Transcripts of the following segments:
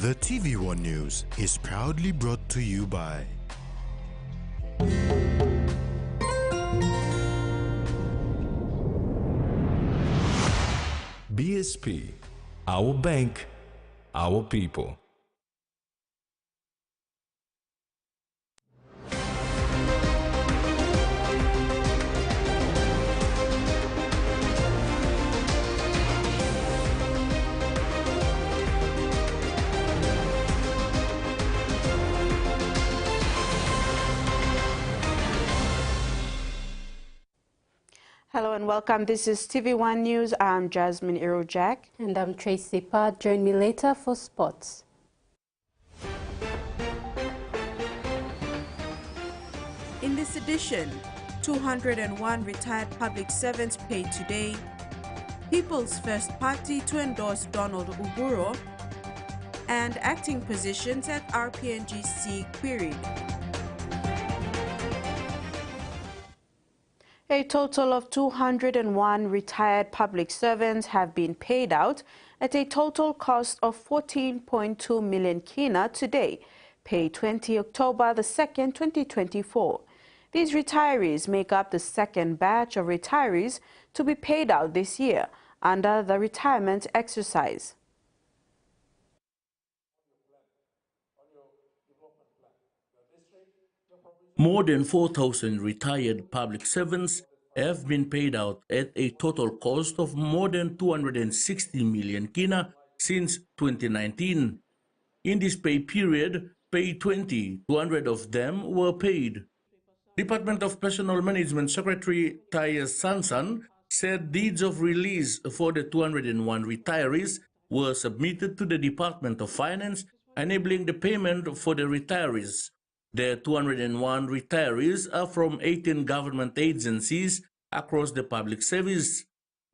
The TV1 News is proudly brought to you by BSP, our bank, our people. Hello and welcome. This is TV1 News. I'm Jasmine Irojak. And I'm Tracy Part. Join me later for sports. In this edition, 201 retired public servants paid today, People's First Party to endorse Donald Uguro, and acting positions at RPNGC queried. A total of 201 retired public servants have been paid out at a total cost of 14.2 million kina today, paid 20 October the 2nd, 2024. These retirees make up the second batch of retirees to be paid out this year under the retirement exercise. More than 4,000 retired public servants have been paid out at a total cost of more than 260 million kina since 2019. In this pay period, paid 200 of them were paid. Department of Personal Management Secretary Taya Sansan said deeds of release for the 201 retirees were submitted to the Department of Finance, enabling the payment for the retirees. The 201 retirees are from 18 government agencies across the public service.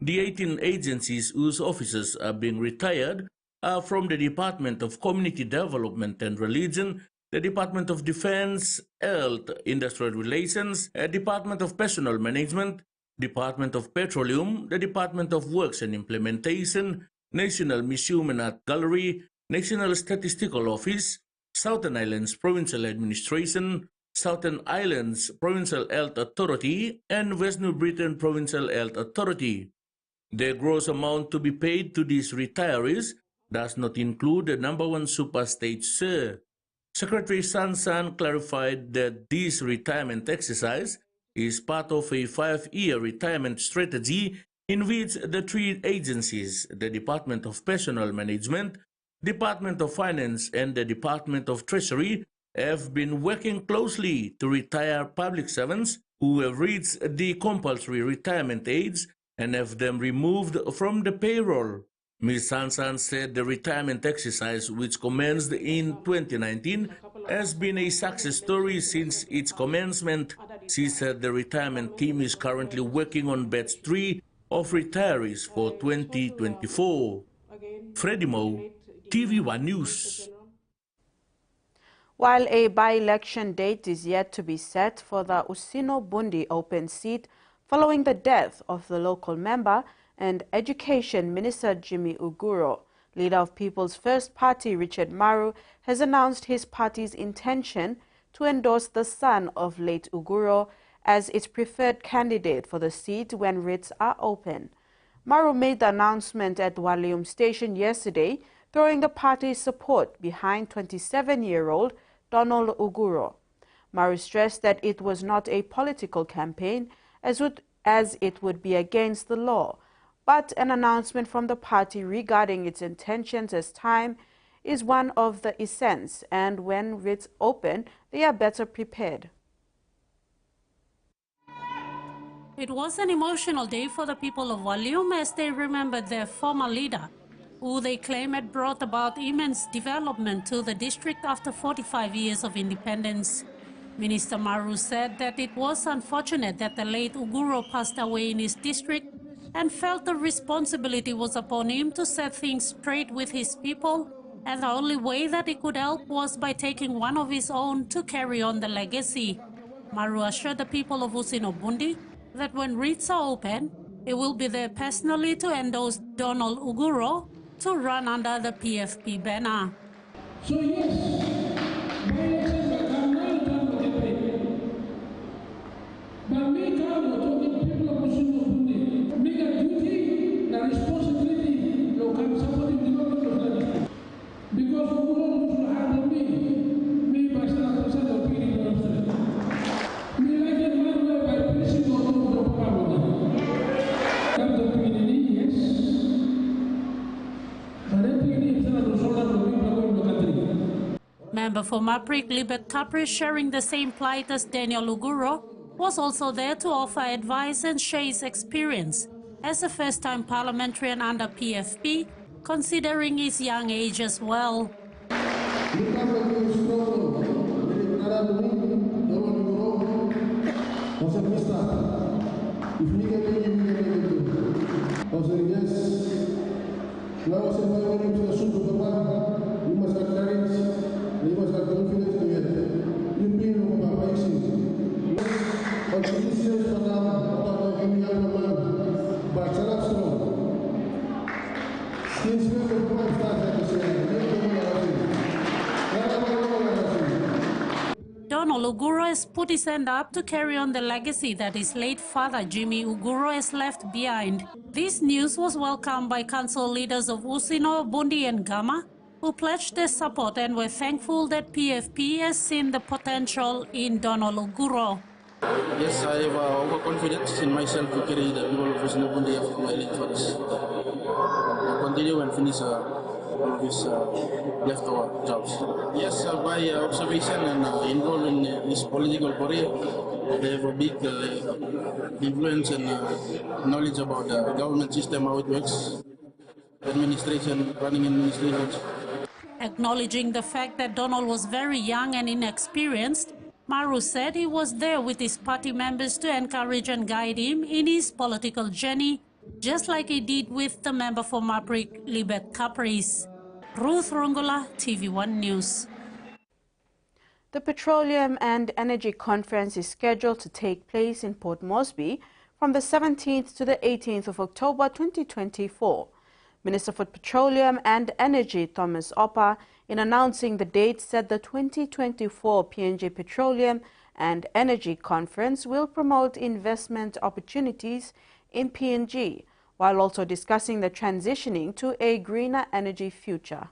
The 18 agencies whose officers are being retired are from the Department of Community Development and Religion, the Department of Defense, Health, Industrial Relations, Department of Personal Management, Department of Petroleum, the Department of Works and Implementation, National Museum and Art Gallery, National Statistical Office, Southern Islands Provincial Administration, Southern Islands Provincial Health Authority, and West New Britain Provincial Health Authority. The gross amount to be paid to these retirees does not include the number one super state share. Secretary Sansan clarified that this retirement exercise is part of a 5-year retirement strategy in which the three agencies, the Department of Personal Management, Department of Finance, and the Department of Treasury, have been working closely to retire public servants who have reached the compulsory retirement age and have them removed from the payroll. Ms. Sansan said the retirement exercise, which commenced in 2019, has been a success story since its commencement. She said the retirement team is currently working on batch 3 of retirees for 2024. Freddie Mo, TV1 News. While a by-election date is yet to be set for the Usino-Bundi open seat following the death of the local member and Education Minister Jimmy Uguro, leader of People's First Party Richard Maru has announced his party's intention to endorse the son of late Uguro as its preferred candidate for the seat when writs are open. Maru made the announcement at Walium Station yesterday, throwing the party's support behind 27-year-old Donald Uguro. Maru stressed that it was not a political campaign, as it would be against the law, but an announcement from the party regarding its intentions as time is one of the essence, and when writs open, they are better prepared. It was an emotional day for the people of Walium as they remembered their former leader, who they claim had brought about immense development to the district after 45 years of independence. Minister Maru said that it was unfortunate that the late Uguro passed away in his district and felt the responsibility was upon him to set things straight with his people, and the only way that he could help was by taking one of his own to carry on the legacy. Maru assured the people of Usino-Bundi that when writs are open, he will be there personally to endorse Donald Uguro to run under the PFP banner. So yes, my example, I'm not done with the pay. But me come talking people of Muslim Burundi. Me got duty, the responsibility, no come supporting development of the country. Because we don't have me by percent of people. Me like a man by principle of the power. Come to community, yes. But I think it's not the sort of people of the country. Member for Maprik Libet Kapri, sharing the same plight as Daniel Uguro, was also there to offer advice and share his experience as a first-time parliamentarian under PFP, considering his young age as well. Donald Uguro has put his hand up to carry on the legacy that his late father Jimmy Uguro has left behind. This news was welcomed by council leaders of Usino, Bundi and Gama, who pledged their support and were thankful that PFP has seen the potential in Donald Uguro. Yes, I have overconfidence in myself to carry the people of Usino, Bundi for my late fathers. I'll continue and finish all of his leftover jobs. Yes, by observation and involved in his political career, they have a big influence and knowledge about the government system, how it works, administration, running administrations. Acknowledging the fact that Donald was very young and inexperienced, Maru said he was there with his party members to encourage and guide him in his political journey, just like he did with the member for Maprik Libet Kapris. Ruth Rongola, TVWAN News. The Petroleum and Energy Conference is scheduled to take place in Port Moresby from the 17th to the 18th of October 2024. Minister for Petroleum and Energy Thomas Opa, in announcing the date, said the 2024 PNG Petroleum and Energy Conference will promote investment opportunities in PNG, while also discussing the transitioning to a greener energy future.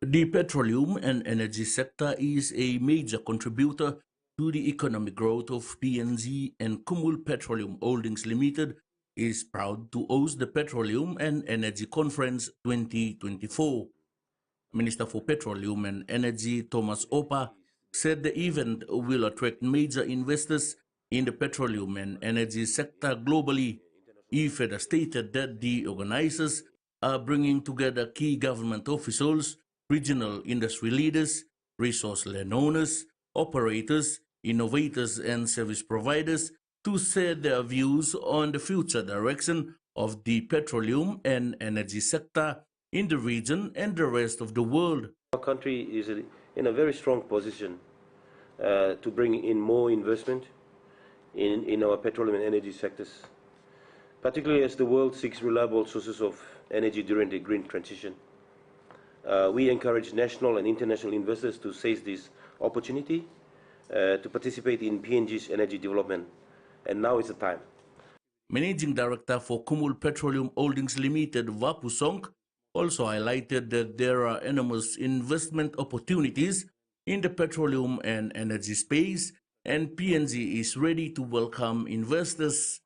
The petroleum and energy sector is a major contributor to the economic growth of PNG, and Kumul Petroleum Holdings Limited is proud to host the Petroleum and Energy Conference 2024. Minister for Petroleum and Energy Thomas Opa said the event will attract major investors in the petroleum and energy sector globally. He further stated that the organizers are bringing together key government officials, regional industry leaders, resource landowners, operators, innovators and service providers to share their views on the future direction of the petroleum and energy sector in the region and the rest of the world. Our country is in a very strong position to bring in more investment in our petroleum and energy sectors, particularly as the world seeks reliable sources of energy during the green transition. We encourage national and international investors to seize this opportunity to participate in PNG's energy development, and now is the time. Managing Director for Kumul Petroleum Holdings Limited, Vapu Song, also highlighted that there are enormous investment opportunities in the petroleum and energy space, and PNG is ready to welcome investors.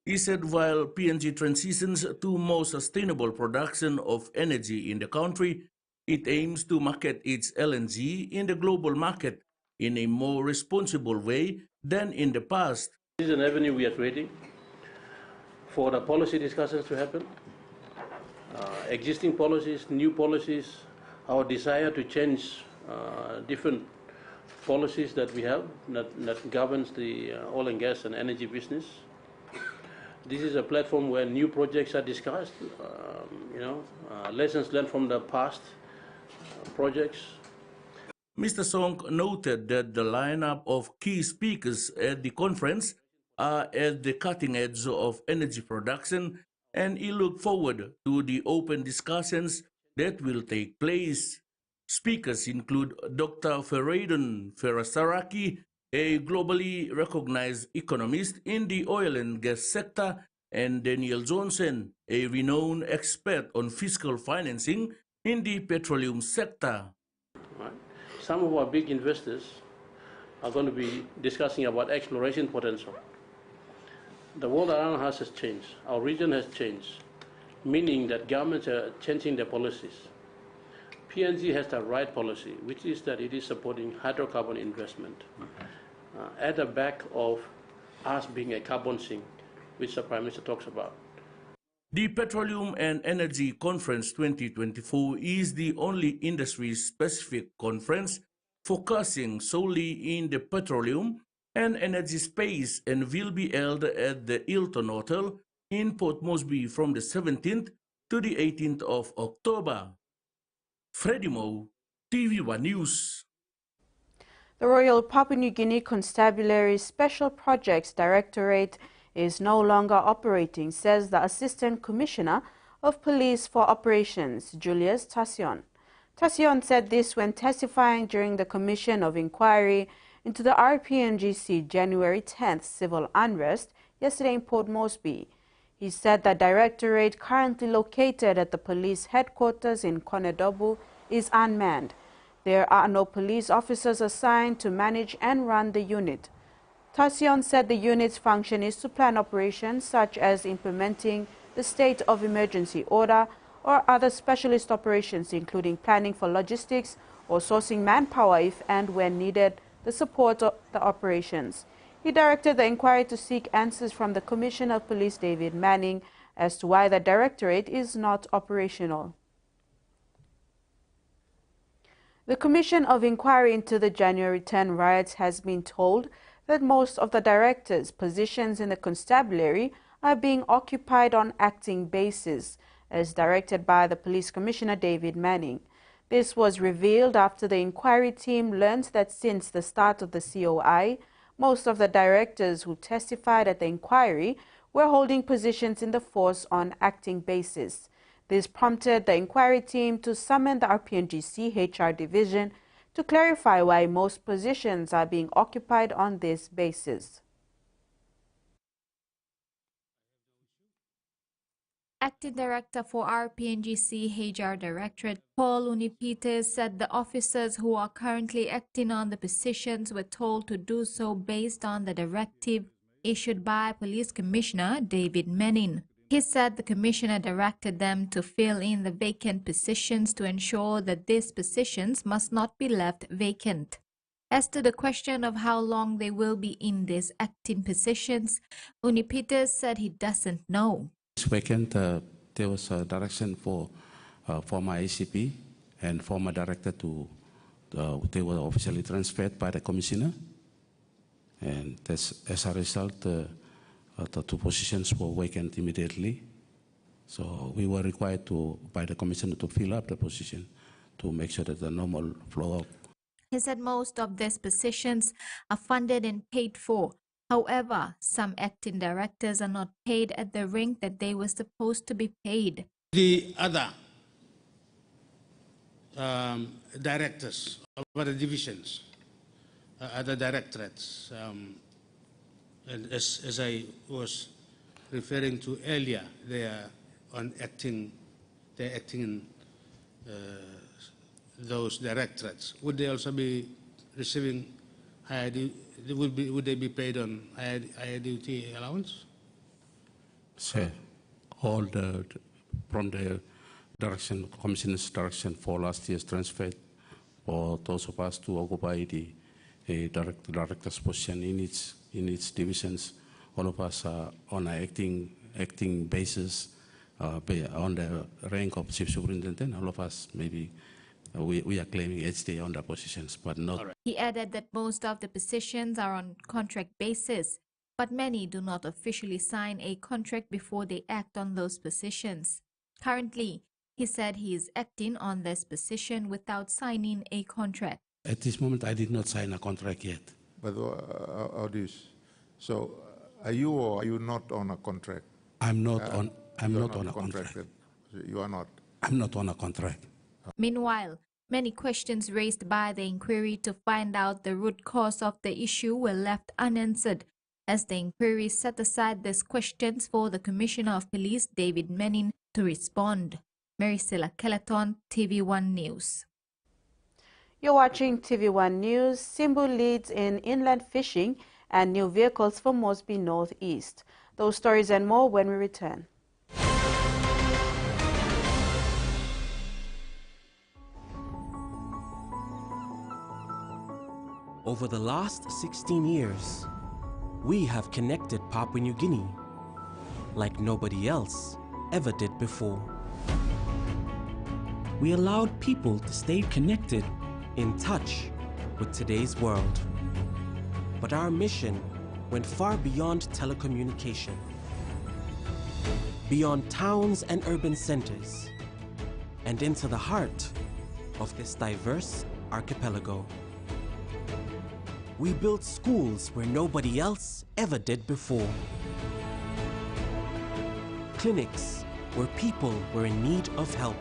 He said while PNG transitions to more sustainable production of energy in the country, it aims to market its LNG in the global market in a more responsible way than in the past. This is an avenue we are creating for the policy discussions to happen. Existing policies, new policies, our desire to change different policies that we have that governs the oil and gas and energy business. This is a platform where new projects are discussed, lessons learned from the past projects. Mr. Song noted that the lineup of key speakers at the conference are at the cutting edge of energy production and he looked forward to the open discussions that will take place. Speakers include Dr. Feridun Ferasaraki, a globally recognized economist in the oil and gas sector, and Daniel Johnson, a renowned expert on fiscal financing in the petroleum sector. Right. Some of our big investors are going to be discussing about exploration potential. The world around us has changed. Our region has changed, meaning that governments are changing their policies. PNG has the right policy, which is that it is supporting hydrocarbon investment at the back of us being a carbon sink, which the Prime Minister talks about. The Petroleum and Energy Conference 2024 is the only industry-specific conference focusing solely in the petroleum and energy space and will be held at the Hilton Hotel in Port Moresby from the 17th to the 18th of October. Freddie Moe, TVWAN News. The Royal Papua New Guinea Constabulary Special Projects Directorate is no longer operating, says the Assistant Commissioner of Police for Operations, Julius Tassion. Tassion said this when testifying during the Commission of Inquiry into the RPNGC January 10th civil unrest yesterday in Port Moresby. He said the directorate, currently located at the police headquarters in Konedobu, is unmanned. There are no police officers assigned to manage and run the unit. Tassion said the unit's function is to plan operations such as implementing the state of emergency order or other specialist operations, including planning for logistics or sourcing manpower if and when needed, the support of the operations. He directed the inquiry to seek answers from the Commissioner of Police, David Manning, as to why the directorate is not operational. The Commission of Inquiry into the January 10 riots has been told that most of the directors' positions in the constabulary are being occupied on acting basis, as directed by the Police Commissioner David Manning. This was revealed after the inquiry team learned that since the start of the COI, most of the directors who testified at the inquiry were holding positions in the force on acting basis. This prompted the inquiry team to summon the RPNGC HR division to clarify why most positions are being occupied on this basis. Acting Director for RPNGC HR Directorate, Paul Unipites, said the officers who are currently acting on the positions were told to do so based on the directive issued by Police Commissioner David Manning. He said the Commissioner directed them to fill in the vacant positions to ensure that these positions must not be left vacant. As to the question of how long they will be in these acting positions, Unipites said he doesn't know. This weekend, there was a direction for former ACP and former director they were officially transferred by the commissioner, and as a result, the two positions were vacant immediately. So we were required by the commissioner to fill up the position to make sure that the normal flow up. He said most of these positions are funded and paid for. However, some acting directors are not paid at the rate that they were supposed to be paid. The other directors of other divisions, other directorates, and as I was referring to earlier, they are acting in those directorates. Would they also be receiving higher? Would they be paid on higher duty allowance? So, all from the commissioner's direction for last year's transfer, for those of us to occupy the director's position in its divisions, all of us are on an acting basis on the rank of chief superintendent. All of us maybe. We are claiming HDA on the positions, but not. Right. He added that most of the positions are on contract basis, but many do not officially sign a contract before they act on those positions. Currently, he said he is acting on this position without signing a contract. At this moment, I did not sign a contract yet. But so are you or are you not on a contract? I'm not I'm not on a contract. You are not? I'm not on a contract. Meanwhile, many questions raised by the inquiry to find out the root cause of the issue were left unanswered, as the inquiry set aside these questions for the Commissioner of Police, David Menin, to respond. Maricela Keleton, TV1 News. You're watching TV1 News. Simbu leads in inland fishing and new vehicles for Mosby Northeast. Those stories and more when we return. Over the last 16 years, we have connected Papua New Guinea like nobody else ever did before. We allowed people to stay connected, in touch with today's world. But our mission went far beyond telecommunication, beyond towns and urban centers, and into the heart of this diverse archipelago. We built schools where nobody else ever did before. Clinics where people were in need of help.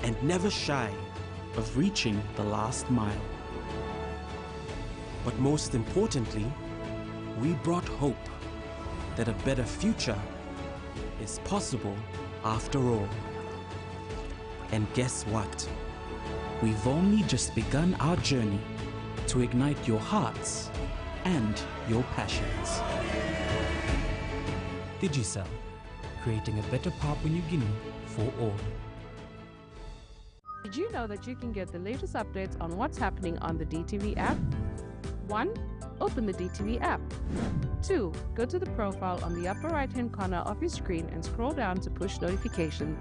And never shy of reaching the last mile. But most importantly, we brought hope that a better future is possible after all. And guess what? We've only just begun our journey to ignite your hearts and your passions. Digicel, creating a better Papua New Guinea for all. Did you know that you can get the latest updates on what's happening on the DTV app? 1. Open the DTV app. 2. Go to the profile on the upper right-hand corner of your screen and scroll down to push notifications.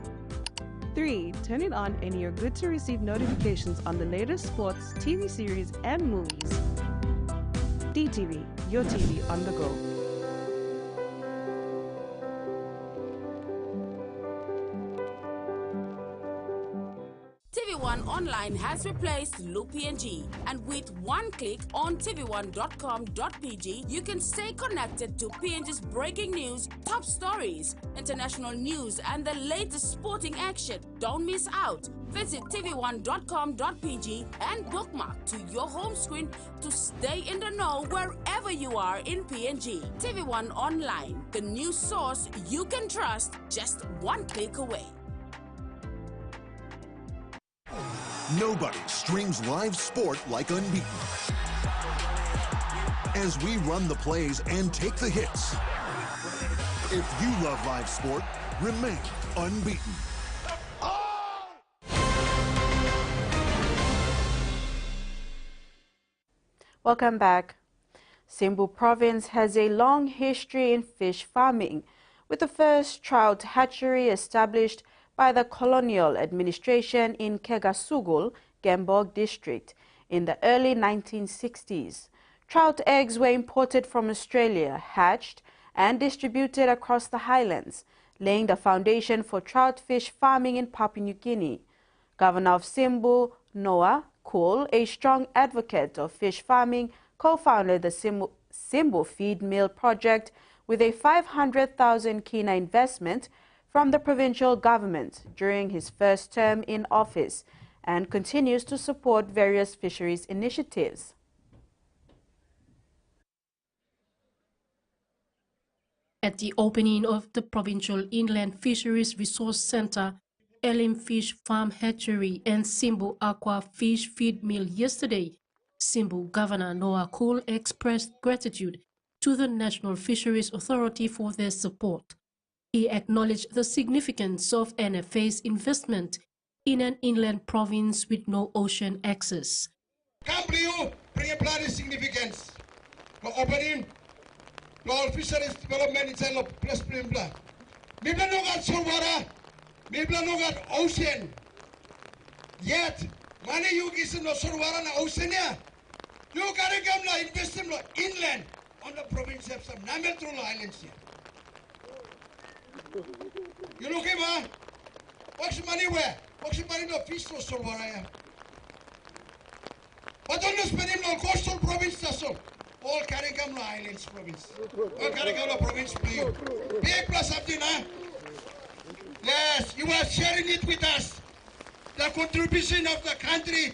3. Turn it on and you're good to receive notifications on the latest sports, TV series, and movies. DTV, your TV on the go. TVWAN Online has replaced Loop PNG, and with one click on tvwan.com.pg, you can stay connected to PNG's breaking news, top stories, international news, and the latest sporting action. Don't miss out. Visit tvwan.com.pg and bookmark to your home screen to stay in the know wherever you are in PNG. TVWAN Online, the news source you can trust, just one click away. Nobody streams live sport like Unbeaten. As we run the plays and take the hits. If you love live sport, remain unbeaten. Welcome back. Simbu Province has a long history in fish farming, with the first trout hatchery established by the colonial administration in Kegasugul, Gembog district, in the early 1960s. Trout eggs were imported from Australia, hatched, and distributed across the highlands, laying the foundation for trout fish farming in Papua New Guinea. Governor of Simbu, Noah Cool, a strong advocate of fish farming, co-founded the Simbu Feed Mill project with a 500,000 kina investment from the provincial government during his first term in office, and continues to support various fisheries initiatives. At the opening of the Provincial Inland Fisheries Resource Center, Elim Fish Farm Hatchery and Simbu Aqua Fish Feed Mill yesterday, Simbu Governor Noah Cool expressed gratitude to the National Fisheries Authority for their support. He acknowledged the significance of NFA's investment in an inland province with no ocean access. Cambriu bring a bloody significance for opening all fisheries development in Salo plus Primbla. Mibla no got Solwara, Mibla no got ocean. Yet, money you give no Solwara na ocean ya. You gotta come na invest in inland on the province of some Nametro Islands here. You look at me, what's the money where? What's the money no fish no Solwara ya? But don't spend him no coastal province so. all Karikamla Islands province. All Karikamla province, please. Big plus something, huh? Yes, you are sharing it with us. The contribution of the country,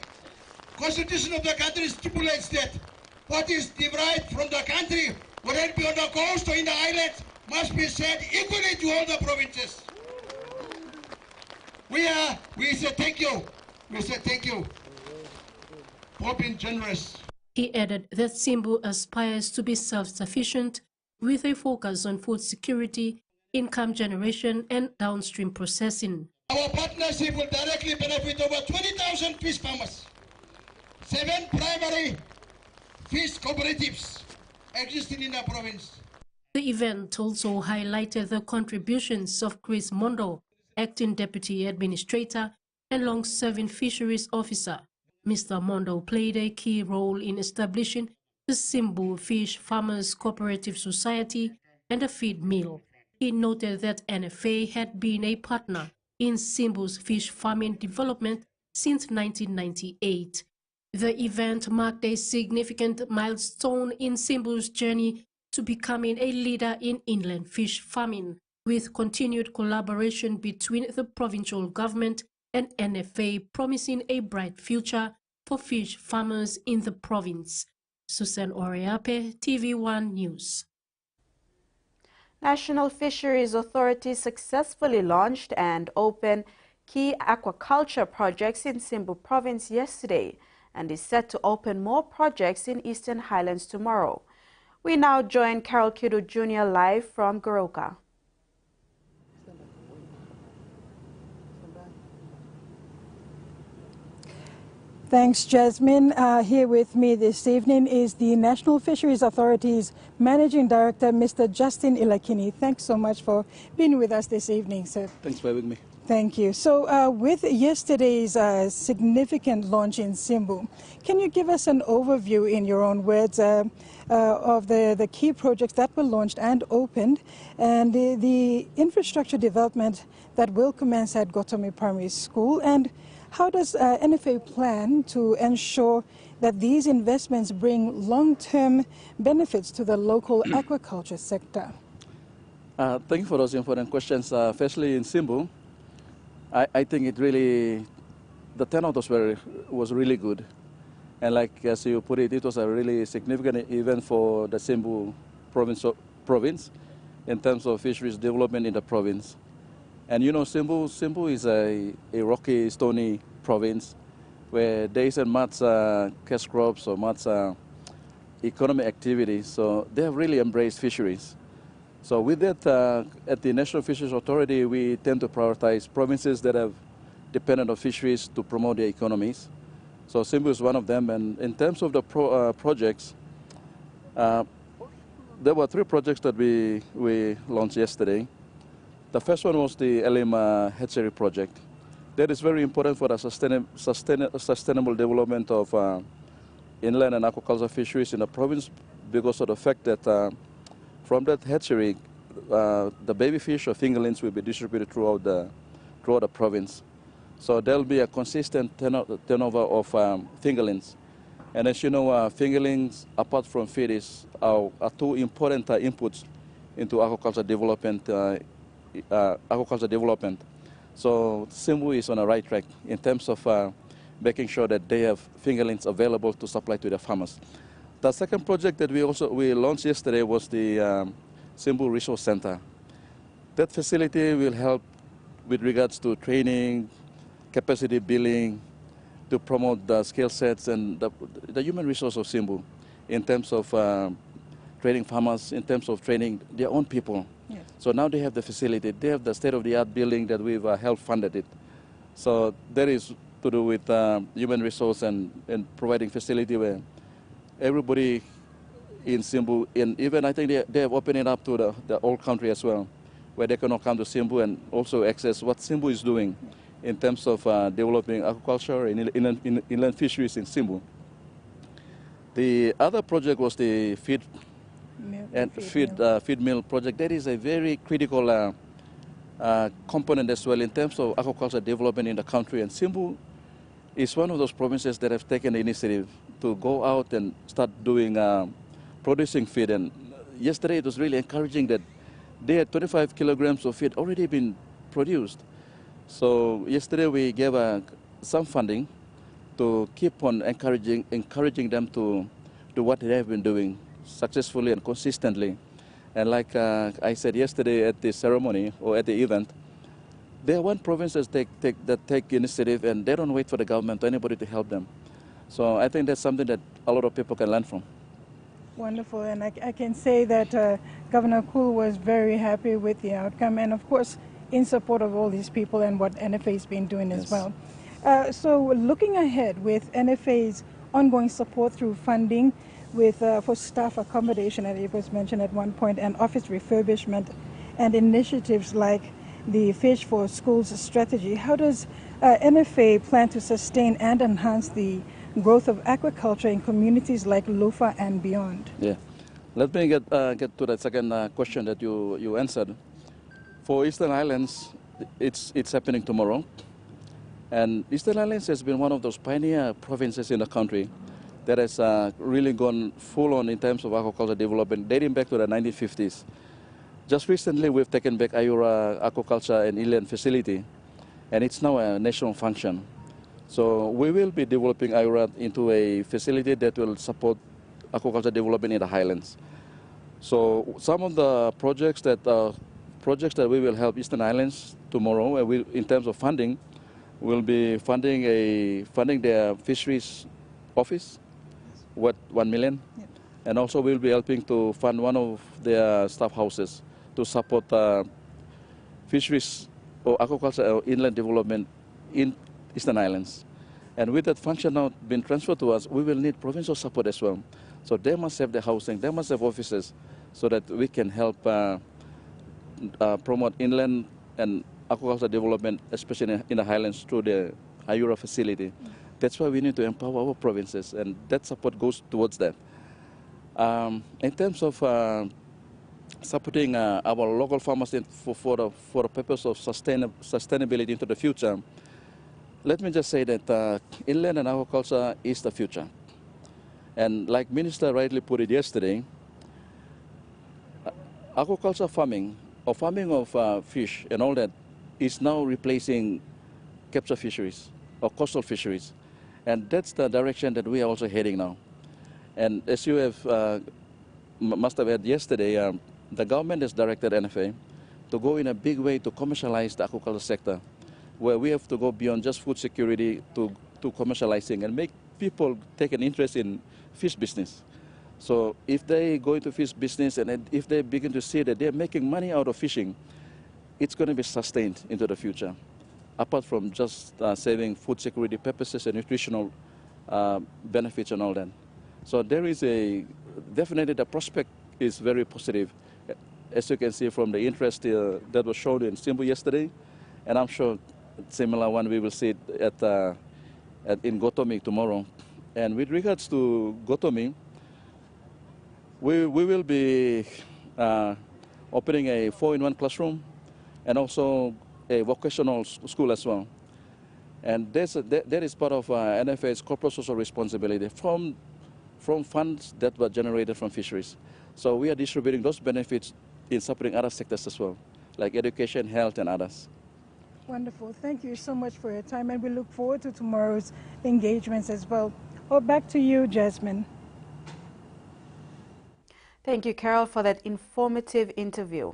constitution of the country stipulates that what is derived from the country, whether it be on the coast or in the islands, must be shared equally to all the provinces. We say thank you. We say thank you for being generous. He added that Simbu aspires to be self-sufficient with a focus on food security, income generation, and downstream processing. Our partnership will directly benefit over 20,000 fish farmers, 7 primary fish cooperatives existing in the province. The event also highlighted the contributions of Chris Mondo, Acting Deputy Administrator and long-serving Fisheries Officer. Mr. Mondo played a key role in establishing the Simbu Fish Farmers Cooperative Society and a feed mill. He noted that NFA had been a partner in Simbu's fish farming development since 1998. The event marked a significant milestone in Simbu's journey to becoming a leader in inland fish farming, with continued collaboration between the provincial government and NFA promising a bright future for fish farmers in the province. Susan Oreape, TV1 News. National Fisheries Authority successfully launched and opened key aquaculture projects in Simbu Province yesterday and is set to open more projects in Eastern Highlands tomorrow. We now join Carol Kidu Jr. live from Goroka. Thanks, Jasmine. Here with me this evening is the National Fisheries Authority's Managing Director, Mr. Justin Ilakini. Thanks so much for being with us this evening, sir. Thanks for having me. Thank you. So with yesterday's significant launch in Simbu, can you give us an overview in your own words of the key projects that were launched and opened and the infrastructure development that will commence at Gotomi Primary School, and how does NFA plan to ensure that these investments bring long-term benefits to the local aquaculture sector? Thank you for those important questions. Firstly, in Simbu, I think the turnout was really good. And like as you put it, it was a really significant event for the Simbu province in terms of fisheries development in the province. And you know, Simbu is a rocky, stony province where there isn't much cash crops or much economic activity. So they have really embraced fisheries. So with that, at the National Fisheries Authority, we tend to prioritize provinces that have dependent on fisheries to promote their economies. So Simbu is one of them. And in terms of the projects, there were 3 projects that we launched yesterday. The first one was the Elim hatchery project. That is very important for the sustainable development of inland and aquaculture fisheries in the province because of the fact that from that hatchery, the baby fish or fingerlings will be distributed throughout the province. So there will be a consistent turnover of fingerlings. And as you know, fingerlings, apart from feed, are 2 important inputs into aquaculture development. So Simbu is on the right track in terms of making sure that they have fingerlings available to supply to the farmers. The second project that we launched yesterday was the Simbu Resource Center. That facility will help with regards to training, capacity building, to promote the skill sets and the human resource of Simbu in terms of training farmers, in terms of training their own people. Yes. So now they have the facility, they have the state-of-the-art building that we've helped funded it. So that is to do with human resource and providing facility where everybody in Simbu, and even I think they have opened it up to the whole country as well, where they can all come to Simbu and also access what Simbu is doing in terms of developing aquaculture and inland fisheries in Simbu. The other project was the feed mill project. That is a very critical component as well in terms of aquaculture development in the country. And Simbu is one of those provinces that have taken the initiative to go out and start doing producing feed. And yesterday it was really encouraging that they had 25 kilograms of feed already been produced. So yesterday we gave some funding to keep on encouraging them to do what they have been doing successfully and consistently. And like I said yesterday at the ceremony or at the event, there are one provinces that take initiative and they don't wait for the government or anybody to help them. So I think that's something that a lot of people can learn from. Wonderful, and I can say that Governor Kul was very happy with the outcome, and of course in support of all these people and what NFA has been doing as well. So looking ahead with NFA's ongoing support through funding with for staff accommodation, as it was mentioned at one point, and office refurbishment and initiatives like the Fish for Schools strategy, how does NFA plan to sustain and enhance the growth of aquaculture in communities like Lufa and beyond? Yeah, let me get to that second question that you answered. For Eastern Islands, it's happening tomorrow, and Eastern Islands has been one of those pioneer provinces in the country that has really gone full on in terms of aquaculture development, dating back to the 1950s. Just recently, we've taken back Ayura Aquaculture and Inland Facility, and it's now a national function. So we will be developing Ayura into a facility that will support aquaculture development in the highlands. So some of the projects that we will help Eastern Islands tomorrow, in terms of funding, we'll be funding their fisheries office, worth 1 million, and also we'll be helping to fund one of their staff houses to support fisheries or aquaculture or inland development in Eastern Islands. And with that function now being transferred to us, we will need provincial support as well. So they must have the housing, they must have offices, so that we can help promote inland and aquaculture development, especially in the highlands, through the Ayura facility. That's why we need to empower our provinces, and that support goes towards that. In terms of supporting our local farmers for the purpose of sustainability into the future, let me just say that inland and aquaculture is the future. And like Minister rightly put it yesterday, aquaculture farming, or farming of fish and all that, is now replacing capture fisheries or coastal fisheries. And that's the direction that we are also heading now. And as you have must have heard yesterday, the government has directed NFA to go in a big way to commercialize the aquaculture sector, where we have to go beyond just food security to commercializing and make people take an interest in fish business. So if they go into fish business and if they begin to see that they're making money out of fishing, it's going to be sustained into the future, apart from just saving food security purposes and nutritional benefits and all that. So there is definitely the prospect is very positive, as you can see from the interest that was shown in Simbu yesterday, and I'm sure similar one we will see it in Gotomi tomorrow. And with regards to Gotomi, we will be opening a 4-in-1 classroom and also a vocational school as well. And that is part of NFA's corporate social responsibility from funds that were generated from fisheries. So we are distributing those benefits in supporting other sectors as well, like education, health, and others. Wonderful. Thank you so much for your time, and we look forward to tomorrow's engagements as well. Oh, back to you, Jasmine. Thank you, Carol, for that informative interview.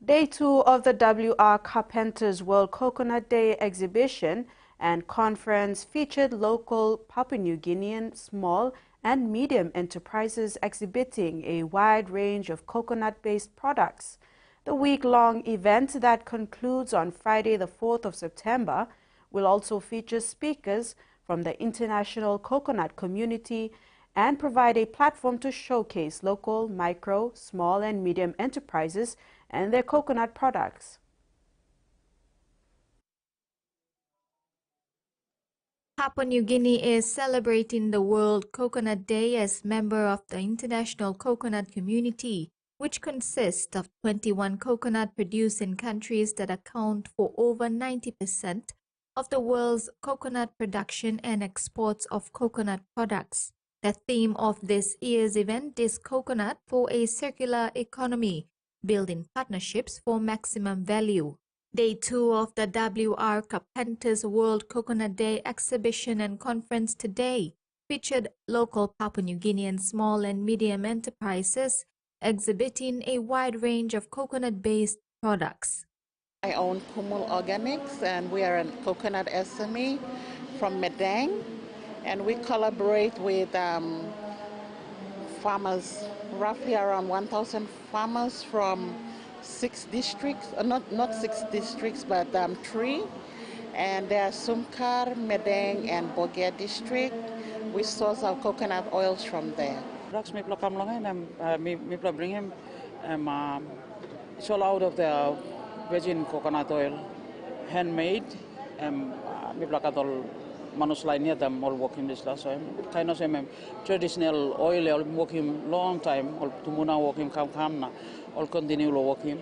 Day 2 of the WR Carpenters World Coconut Day exhibition and conference featured local Papua New Guinean small and medium enterprises exhibiting a wide range of coconut-based products. The week-long event that concludes on Friday, the 4th of September, will also feature speakers from the international coconut community and provide a platform to showcase local, micro, small, and medium enterprises and their coconut products. Papua New Guinea is celebrating the World Coconut Day as member of the international coconut community, which consists of 21 coconut-producing countries that account for over 90% of the world's coconut production and exports of coconut products. The theme of this year's event is Coconut for a Circular Economy, Building Partnerships for Maximum Value. Day 2 of the W.R. Carpenter's World Coconut Day exhibition and conference today featured local Papua New Guinean small and medium enterprises exhibiting a wide range of coconut-based products. I own Kumul Organics, and we are a coconut SME from Medang, and we collaborate with farmers, roughly around 1,000 farmers from 6 districts, not 6 districts, but 3, and they are Sumkar, Medang, and Bogia district. We source our coconut oils from there. Bring him, it's all out of the virgin coconut oil, handmade, manus lainnya them all working this last time. Kind of same traditional oil, all working long time, all tumuna working kam all continue working.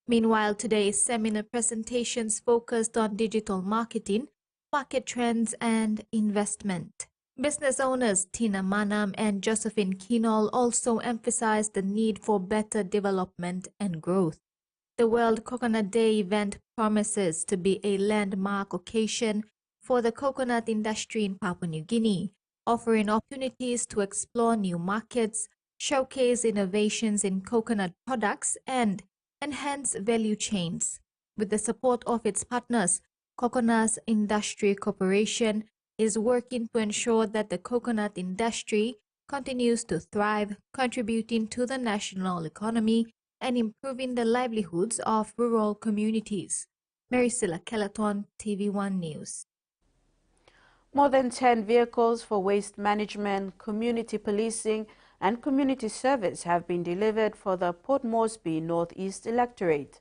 Meanwhile, today's seminar presentations focused on digital marketing, market trends, and investment. Business owners Tina Manam and Josephine Kinol also emphasized the need for better development and growth. The World Coconut Day event promises to be a landmark occasion for the coconut industry in Papua New Guinea, offering opportunities to explore new markets, showcase innovations in coconut products, and enhance value chains. With the support of its partners, Coconut Industry Corporation is working to ensure that the coconut industry continues to thrive, contributing to the national economy and improving the livelihoods of rural communities. Maricela Kelaton, TV1 News. More than 10 vehicles for waste management, community policing, and community service have been delivered for the Port Moresby Northeast Electorate.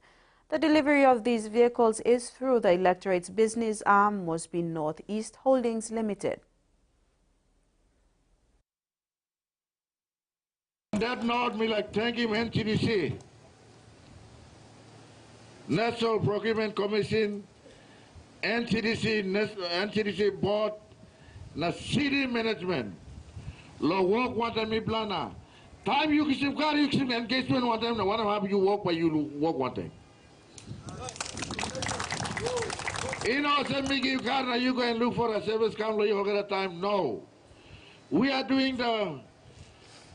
The delivery of these vehicles is through the Electorate's business arm, Moresby Northeast Holdings Limited. On that note, we like thank him NCDC, National Procurement Commission, NCDC Board, na city management. Lo work one time plana. Time you can engagement one time. One time you work, but you work one time. You know, send me give card, now you go and look for a service counter, you get a time. No. We are doing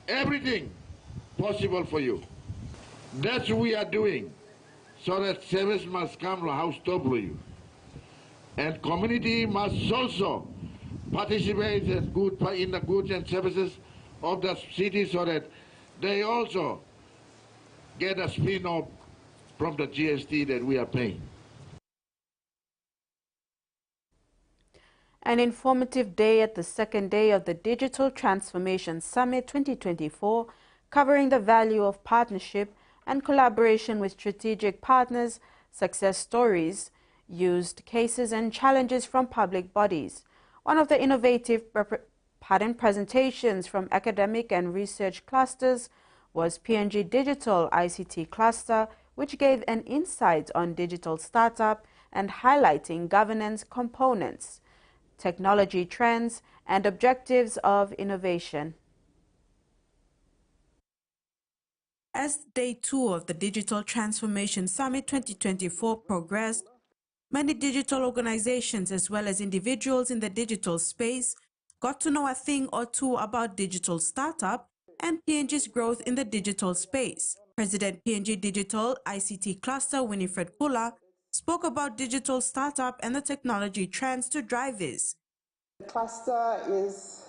everything possible for you. That's what we are doing. So that service must come to house to you. And community must also participate in the goods and services of the city so that they also get a spin-off from the GST that we are paying. An informative day at the second day of the Digital Transformation Summit 2024, covering the value of partnership and collaboration with strategic partners, success stories, used cases and challenges from public bodies. One of the innovative presentations from academic and research clusters was PNG Digital ICT Cluster, which gave an insight on digital startup and highlighting governance components, technology trends, and objectives of innovation. As Day 2 of the Digital Transformation Summit 2024 progressed, many digital organizations as well as individuals in the digital space got to know a thing or two about digital startup and PNG's growth in the digital space. President PNG Digital ICT Cluster Winifred Kula spoke about digital startup and the technology trends to drive this. The cluster is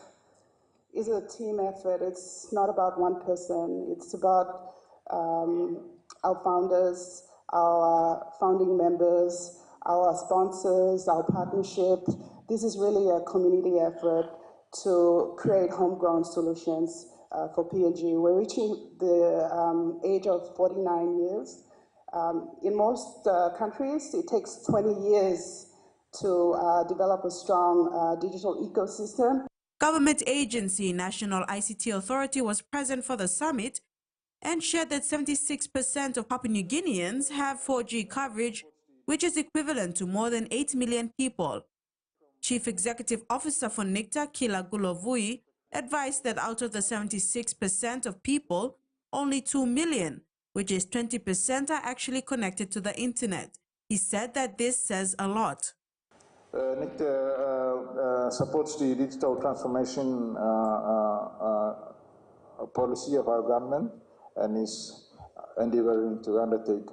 a team effort. It's not about one person. It's about our founders, our founding members, our sponsors, our partnerships. This is really a community effort to create homegrown solutions for PNG. We're reaching the age of 49 years. In most countries, it takes 20 years to develop a strong digital ecosystem. Government agency National ICT Authority was present for the summit and shared that 76% of Papua New Guineans have 4G coverage, which is equivalent to more than 8 million people. Chief Executive Officer for NICTA, Kila Gulovui, advised that out of the 76% of people, only 2 million, which is 20%, are actually connected to the internet. He said that this says a lot. NICT supports the digital transformation policy of our government and is endeavoring to undertake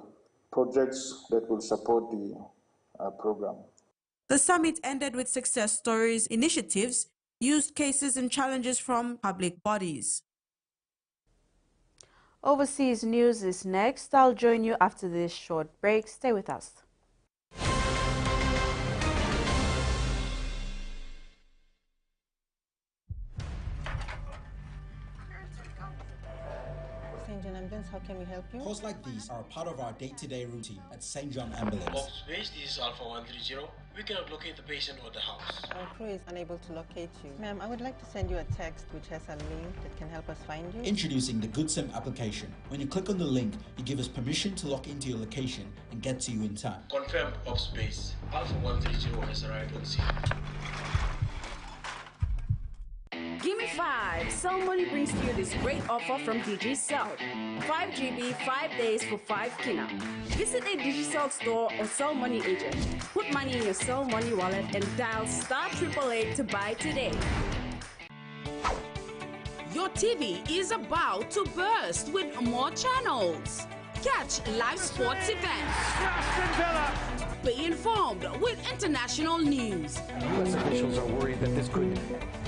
projects that will support the program. The summit ended with success stories, initiatives, use cases and challenges from public bodies. Overseas news is next. I'll join you after this short break. Stay with us. St. John Ambulance, how can we help you? Calls like these are part of our day-to-day routine at St. John Ambulance. Box Base, this is Alpha 130. We cannot locate the patient or the house. Our crew is unable to locate you. Ma'am, I would like to send you a text which has a link that can help us find you. Introducing the GoodSim application. When you click on the link, you give us permission to log into your location and get to you in time. Confirmed Box Base. Alpha 130 has arrived on scene. Gimme 5! Cell Money brings to you this great offer from Digicel. 5 GB, 5 days for 5 kina. Visit a Digicel store or Cell Money agent. Put money in your Cell Money wallet and dial *888 to buy today. Your TV is about to burst with more channels. Catch live sports events. Be informed with international news. U.S. officials are worried that this could...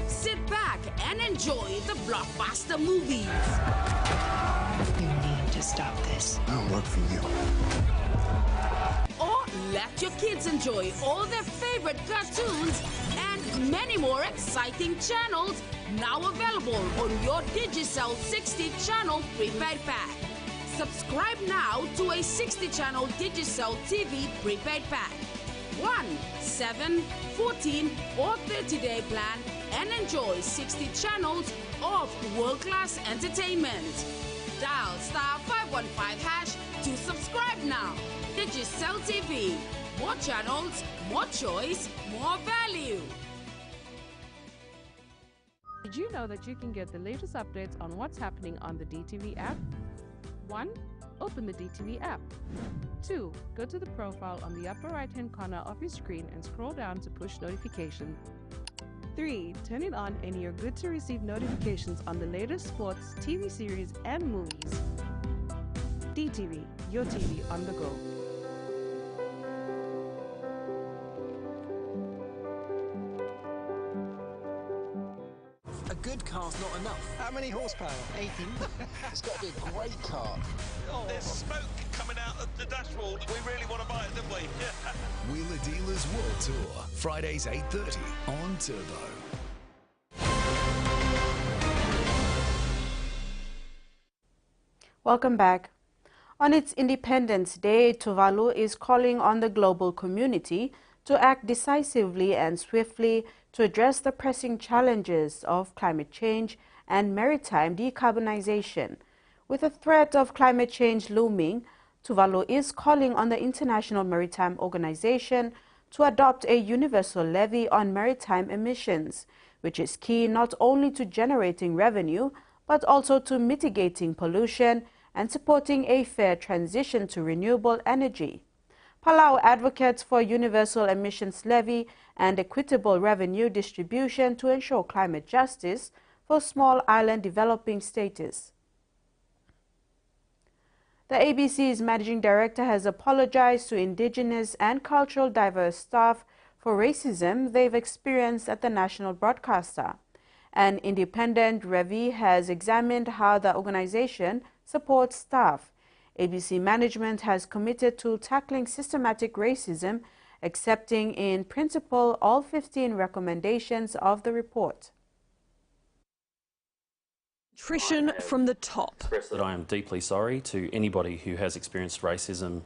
Sit back and enjoy the blockbuster movies. You need to stop this. I don't work for you. Or let your kids enjoy all their favorite cartoons and many more exciting channels now available on your Digicel 60-channel prepaid pack. Subscribe now to a 60-channel Digicel TV prepaid pack. 1, 7, 14 or 30-day plan and enjoy 60 channels of world-class entertainment. Dial *515# to subscribe now. Digicel TV. More channels, more choice, more value. Did you know that you can get the latest updates on what's happening on the DTV app? 1. Open the DTV app. 2. Go to the profile on the upper right-hand corner of your screen and scroll down to push notifications. 3. Turn it on and you're good to receive notifications on the latest sports, TV series, and movies. DTV, your TV on the go. A good car's not enough. How many horsepower? 18. It's got to be a great car. Oh, there's smoke coming out of the dashboard. We really want to buy it, don't we? Wheeler Dealers World Tour, Fridays 8:30 on Turbo. Welcome back. On its Independence Day, Tuvalu is calling on the global community to act decisively and swiftly to address the pressing challenges of climate change and maritime decarbonization. With the threat of climate change looming, Tuvalu is calling on the International Maritime Organization to adopt a universal levy on maritime emissions, which is key not only to generating revenue, but also to mitigating pollution and supporting a fair transition to renewable energy. Palau advocates for universal emissions levy and equitable revenue distribution to ensure climate justice for small island developing status. The ABC's managing director has apologized to indigenous and cultural diverse staff for racism they've experienced at the national broadcaster. An independent review has examined how the organization supports staff. ABC management has committed to tackling systematic racism, accepting in principle all 15 recommendations of the report. Nutrition from the top. That I am deeply sorry to anybody who has experienced racism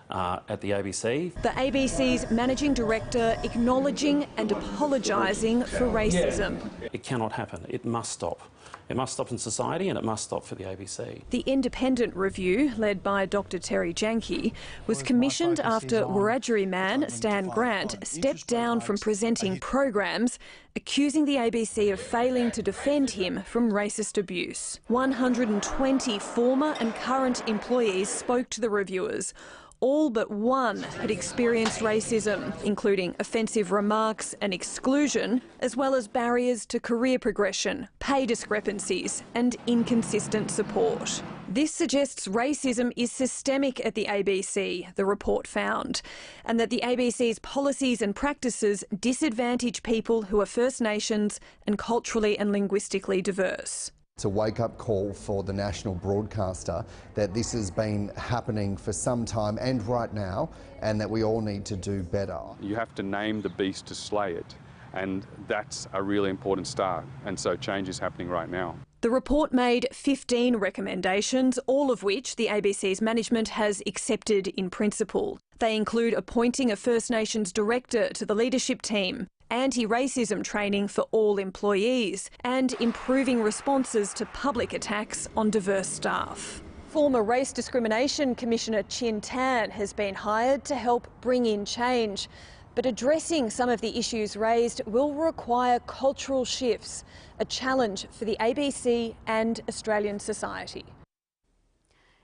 at the ABC. The ABC's managing director acknowledging and apologising for racism. It cannot happen. It must stop. It must stop in society and it must stop for the ABC. The independent review, led by Dr Terry Janke, was commissioned after Wiradjuri man Stan Grant stepped down from presenting programs, accusing the ABC of failing to defend him from racist abuse. 120 former and current employees spoke to the reviewers. All but one had experienced racism, including offensive remarks and exclusion, as well as barriers to career progression, pay discrepancies and inconsistent support. This suggests racism is systemic at the ABC, the report found, and that the ABC's policies and practices disadvantage people who are First Nations and culturally and linguistically diverse. It's a wake-up call for the national broadcaster that this has been happening for some time and right now, and that we all need to do better. You have to name the beast to slay it, and that's a really important start, and so change is happening right now. The report made 15 recommendations, all of which the ABC's management has accepted in principle. They include appointing a First Nations director to the leadership team, anti-racism training for all employees, and improving responses to public attacks on diverse staff. Former Race Discrimination Commissioner Chin Tan has been hired to help bring in change. But addressing some of the issues raised will require cultural shifts, a challenge for the ABC and Australian society.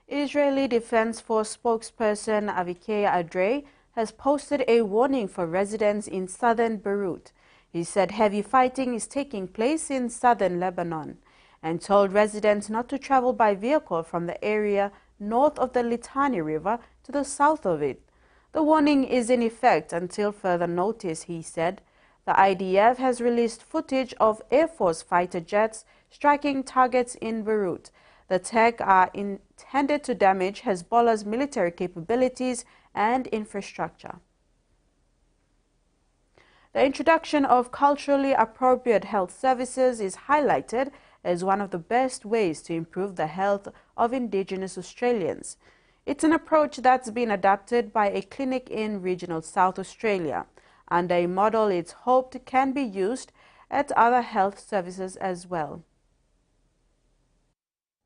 Israeli Defense Force spokesperson Avikai Adrei has posted a warning for residents in southern Beirut. He said heavy fighting is taking place in southern Lebanon and told residents not to travel by vehicle from the area north of the Litani River to the south of it. The warning is in effect until further notice, he said. The IDF has released footage of Air Force fighter jets striking targets in Beirut. The attacks are intended to damage Hezbollah's military capabilities and infrastructure. The introduction of culturally appropriate health services is highlighted as one of the best ways to improve the health of Indigenous Australians. It's an approach that's been adopted by a clinic in regional South Australia. Under a model it's hoped can be used at other health services as well.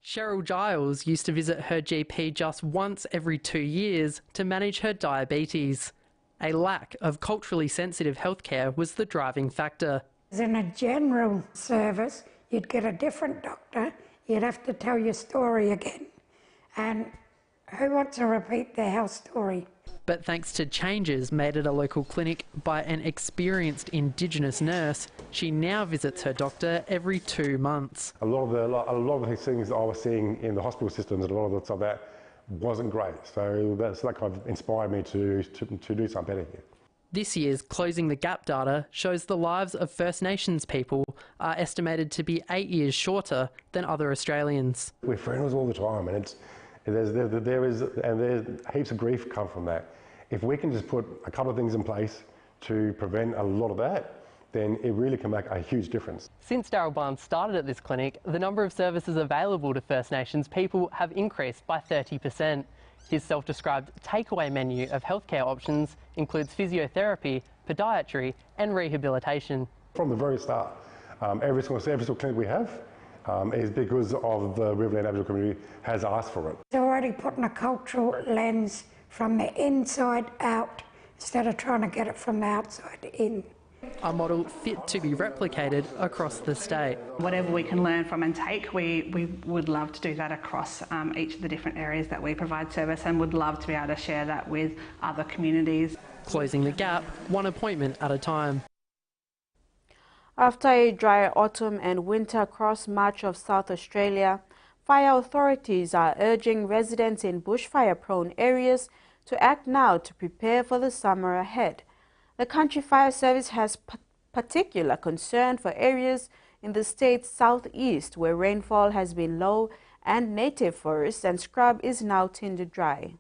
Cheryl Giles used to visit her GP just once every 2 years to manage her diabetes. A lack of culturally sensitive healthcare was the driving factor. In a general service, you'd get a different doctor, you'd have to tell your story again. And who wants to repeat their health story? But thanks to changes made at a local clinic by an experienced Indigenous nurse, she now visits her doctor every 2 months. A lot of these things that I was seeing in the hospital systems and a lot of the stuff that wasn't great. So that's that kind of inspired me to do something better here. This year's Closing the Gap data shows the lives of First Nations people are estimated to be 8 years shorter than other Australians. We're funerals all the time, and there's heaps of grief come from that. If we can just put a couple of things in place to prevent a lot of that, then it really can make a huge difference. Since Darryl Barnes started at this clinic, the number of services available to First Nations people have increased by 30%. His self-described takeaway menu of healthcare options includes physiotherapy, podiatry and rehabilitation. From the very start, every single clinic we have is because of the Riverland Aboriginal community has asked for it. It's already putting a cultural lens from the inside out instead of trying to get it from the outside in. A model fit to be replicated across the state. Whatever we can learn from and take, we would love to do that across each of the different areas that we provide service, and would love to be able to share that with other communities. Closing the gap, one appointment at a time. After a dry autumn and winter across much of South Australia, fire authorities are urging residents in bushfire-prone areas to act now to prepare for the summer ahead. The Country Fire Service has particular concern for areas in the state's southeast where rainfall has been low and native forests and scrub is now tinder dry.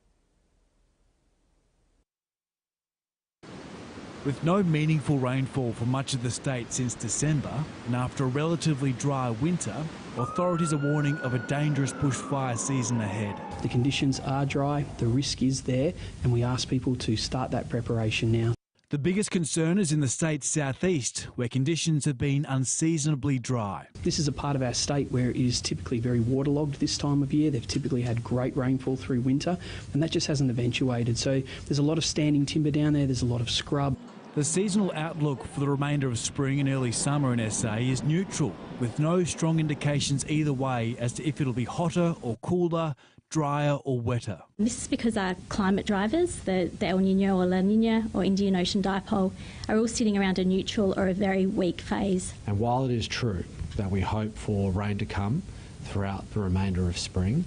With no meaningful rainfall for much of the state since December, and after a relatively dry winter, authorities are warning of a dangerous bushfire season ahead. The conditions are dry, the risk is there, and we ask people to start that preparation now. The biggest concern is in the state's southeast, where conditions have been unseasonably dry. This is a part of our state where it is typically very waterlogged this time of year. They've typically had great rainfall through winter, and that just hasn't eventuated. So there's a lot of standing timber down there, there's a lot of scrub. The seasonal outlook for the remainder of spring and early summer in SA is neutral, with no strong indications either way as to if it'll be hotter or cooler, drier or wetter. This is because our climate drivers, the El Nino or La Nina or Indian Ocean Dipole, are all sitting around a neutral or a very weak phase. And while it is true that we hope for rain to come throughout the remainder of spring,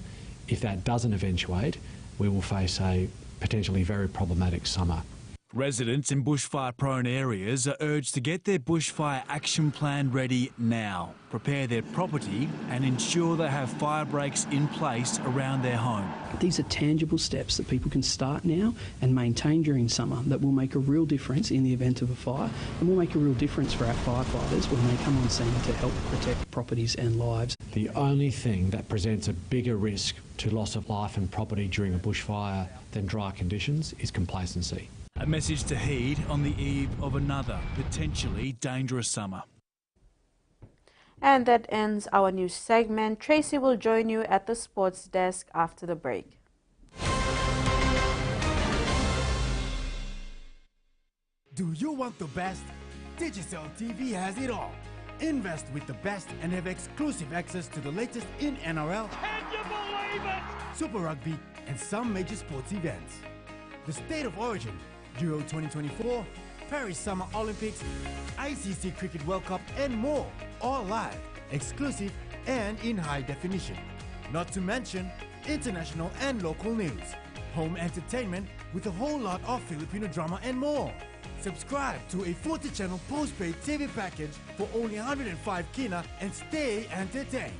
if that doesn't eventuate, we will face a potentially very problematic summer. Residents in bushfire-prone areas are urged to get their bushfire action plan ready now, prepare their property and ensure they have fire breaks in place around their home. These are tangible steps that people can start now and maintain during summer that will make a real difference in the event of a fire, and will make a real difference for our firefighters when they come on scene to help protect properties and lives. The only thing that presents a bigger risk to loss of life and property during a bushfire than dry conditions is complacency. A message to heed on the eve of another potentially dangerous summer. And that ends our news segment. Tracy will join you at the sports desk after the break. Do you want the best? Digicel TV has it all. Invest with the best and have exclusive access to the latest in NRL, Can you believe it? Super Rugby and some major sports events. The State of Origin, Euro 2024, Paris Summer Olympics, ICC Cricket World Cup and more, all live, exclusive and in high definition. Not to mention international and local news, home entertainment with a whole lot of Filipino drama and more. Subscribe to a 40-channel postpaid TV package for only 105 kina and stay entertained.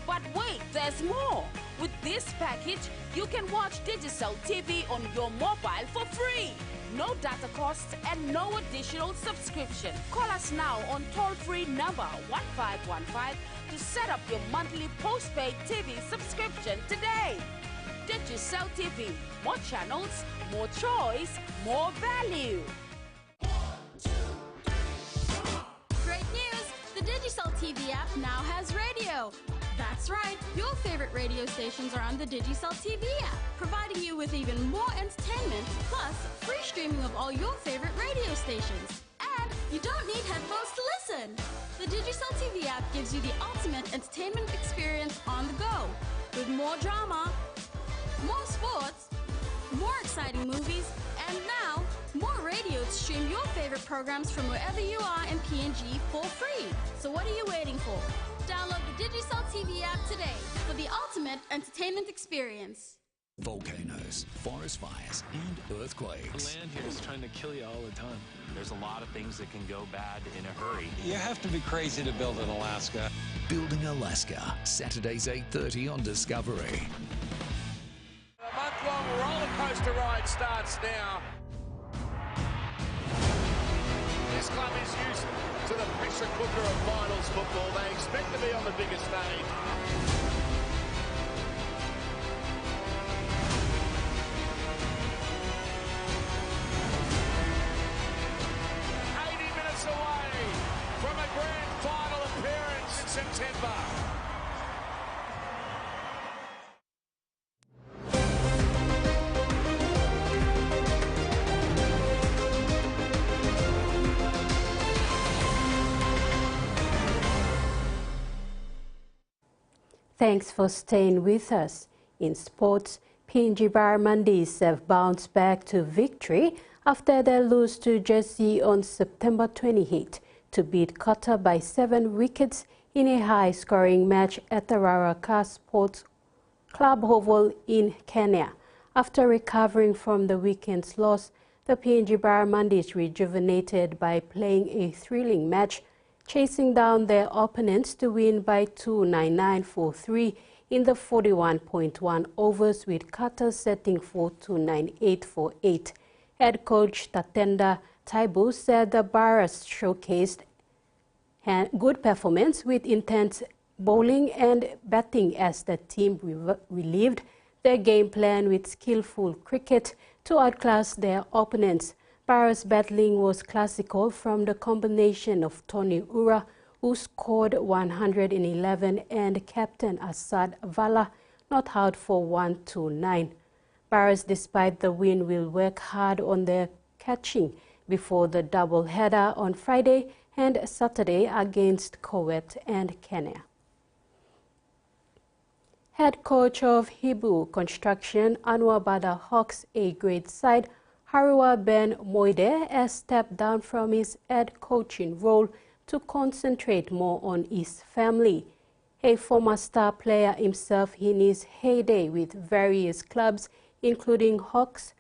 But wait, there's more! With this package, you can watch Digicel TV on your mobile for free. No data costs and no additional subscription. Call us now on toll-free number 1515 to set up your monthly postpaid TV subscription today. Digicel TV, more channels, more choice, more value. Great news! The Digicel TV app now has radio. That's right, your favorite radio stations are on the Digicel TV app, providing you with even more entertainment, plus free streaming of all your favorite radio stations. And you don't need headphones to listen. The Digicel TV app gives you the ultimate entertainment experience on the go, with more drama, more sports, more exciting movies, and now more radio to stream your favorite programs from wherever you are in PNG for free. So what are you waiting for? Download the Digicel TV app today for the ultimate entertainment experience. Volcanoes, forest fires and earthquakes. The land here is trying to kill you all the time. There's a lot of things that can go bad in a hurry. You have to be crazy to build in Alaska. Building Alaska, Saturdays 8:30 on Discovery. A month-long roller coaster ride starts now. This club is used to the pressure cooker of finals football. They expect to be on the biggest stage. Away from a grand final appearance in September. Thanks for staying with us. In sports, PNG Barramundis have bounced back to victory after they lose to Jersey on September 28 to beat Qatar by 7 wickets in a high-scoring match at the Raraka Sports Club Oval in Kenya. After recovering from the weekend's loss, the PNG Barramundis rejuvenated by playing a thrilling match, chasing down their opponents to win by 299 for 3 in the 41.1 overs, with Qatar setting for 298 for 8. Head coach Tatenda Taibu said the Barras showcased good performance with intense bowling and batting as the team relieved their game plan with skillful cricket to outclass their opponents. Barras' battling was classical from the combination of Tony Ura, who scored 111, and captain Asad Vala, not out for 129. Barras, despite the win, will work hard on their catching before the double-header on Friday and Saturday against Kuwait and Kenya. Head coach of Hibu Construction Anwar Bada Hawks A-grade side, Harua Ben Moide, has stepped down from his head coaching role to concentrate more on his family. A former star player himself in his heyday with various clubs, including Hawks,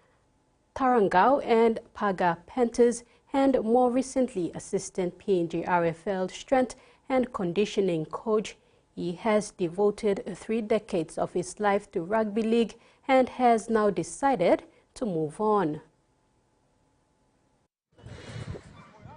Tarangau and Paga Panthers, and more recently assistant PNG RFL strength and conditioning coach, he has devoted 3 decades of his life to rugby league and has now decided to move on.